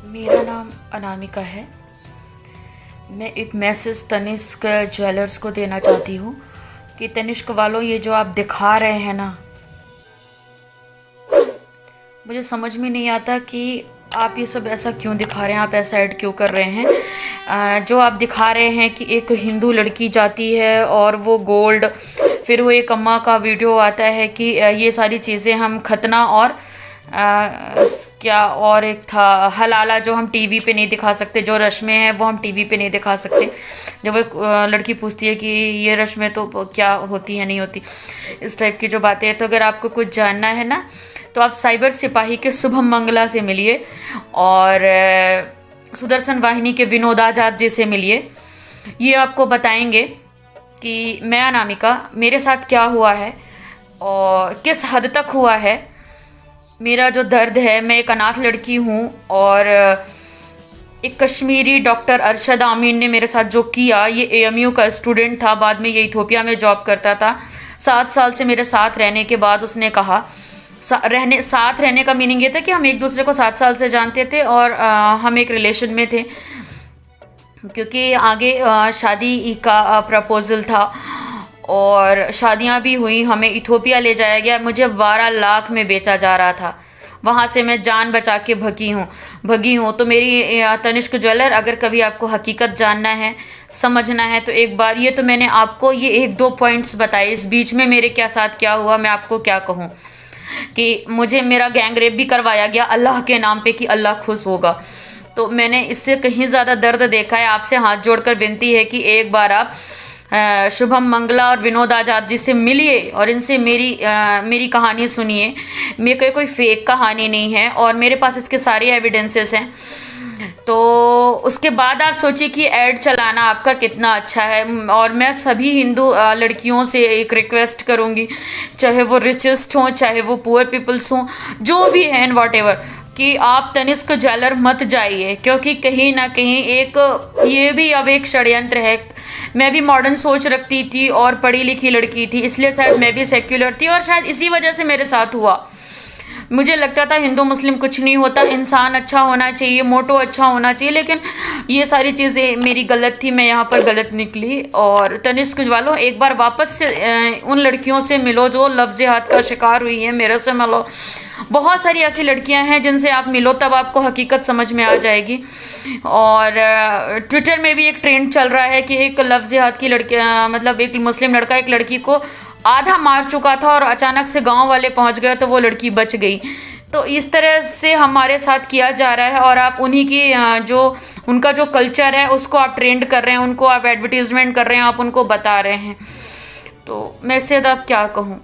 मेरा नाम अनामिका है। मैं एक मैसेज तनिष्क ज्वेलर्स को देना चाहती हूँ कि तनिष्क वालों, ये जो आप दिखा रहे हैं ना, मुझे समझ में नहीं आता कि आप ये सब ऐसा क्यों दिखा रहे हैं, आप ऐसा ऐड क्यों कर रहे हैं। जो आप दिखा रहे हैं कि एक हिंदू लड़की जाती है और वो गोल्ड, फिर वो एक अम्मा का वीडियो आता है कि ये सारी चीज़ें हम खतना और क्या और एक था हलाला, जो हम टीवी पे नहीं दिखा सकते, जो रस्में हैं वो हम टीवी पे नहीं दिखा सकते। जब वो लड़की पूछती है कि ये रस्में तो क्या होती है, नहीं होती, इस टाइप की जो बातें हैं। तो अगर आपको कुछ जानना है ना, तो आप साइबर सिपाही के शुभम मंगला से मिलिए और सुदर्शन वाहिनी के विनोद आजाद जी से मिलिए। ये आपको बताएंगे कि मैं अनामिका, मेरे साथ क्या हुआ है और किस हद तक हुआ है। मेरा जो दर्द है, मैं एक अनाथ लड़की हूँ और एक कश्मीरी डॉक्टर अरशद आमीन ने मेरे साथ जो किया, ये एएमयू का स्टूडेंट था, बाद में ये इथोपिया में जॉब करता था। 7 साल से मेरे साथ रहने के बाद उसने कहा, साथ रहने का मीनिंग ये था कि हम एक दूसरे को 7 साल से जानते थे और हम एक रिलेशन में थे, क्योंकि आगे शादी का प्रपोज़ल था और शादियां भी हुई। हमें इथोपिया ले जाया गया, मुझे 12 लाख में बेचा जा रहा था। वहाँ से मैं जान बचा के भगी हूँ। तो मेरी तनिष्क ज्वेलर, अगर कभी आपको हकीकत जानना है, समझना है, तो एक बार, ये तो मैंने आपको ये 1-2 पॉइंट्स बताए, इस बीच में मेरे क्या साथ क्या हुआ मैं आपको क्या कहूँ। कि मुझे मेरा गैंग रेप भी करवाया गया अल्लाह के नाम पे कि अल्लाह खुश होगा। तो मैंने इससे कहीं ज़्यादा दर्द देखा है। आपसे हाथ जोड़कर विनती है कि एक बार आप शुभम मंगला और विनोद आजाद जी से मिलिए और इनसे मेरी कहानी सुनिए। मेरे कोई फेक कहानी नहीं है और मेरे पास इसके सारे एविडेंसेस हैं। तो उसके बाद आप सोचिए कि ऐड चलाना आपका कितना अच्छा है। और मैं सभी हिंदू लड़कियों से एक रिक्वेस्ट करूँगी, चाहे वो रिचेस्ट हों, चाहे वो पुअर पीपल्स हों, जो भी हैं, वॉट एवर, कि आप तनिष्क ज्वेलर मत जाइए, क्योंकि कहीं ना कहीं ये भी अब एक षड्यंत्र है। मैं भी मॉडर्न सोच रखती थी और पढ़ी लिखी लड़की थी, इसलिए शायद मैं भी सेक्युलर थी और शायद इसी वजह से मेरे साथ हुआ। मुझे लगता था हिंदू मुस्लिम कुछ नहीं होता, इंसान अच्छा होना चाहिए, मोटो अच्छा होना चाहिए, लेकिन ये सारी चीज़ें मेरी गलत थी, मैं यहाँ पर गलत निकली। और तनिष्क वालों, एक बार वापस से उन लड़कियों से मिलो जो लफ्ज़-ए-हात का शिकार हुई हैं, मेरे से मिलो। बहुत सारी ऐसी लड़कियां हैं जिनसे आप मिलो, तब आपको हकीकत समझ में आ जाएगी। और ट्विटर में भी एक ट्रेंड चल रहा है कि एक लफ्ज़-ए-हात की लड़की, मतलब एक मुस्लिम लड़का एक लड़की को आधा मार चुका था और अचानक से गांव वाले पहुंच गए तो वो लड़की बच गई। तो इस तरह से हमारे साथ किया जा रहा है और आप उन्हीं की जो उनका जो कल्चर है उसको आप ट्रेंड कर रहे हैं, उनको आप एडवर्टीजमेंट कर रहे हैं, आप उनको बता रहे हैं। तो मैं इससे अब क्या कहूँ।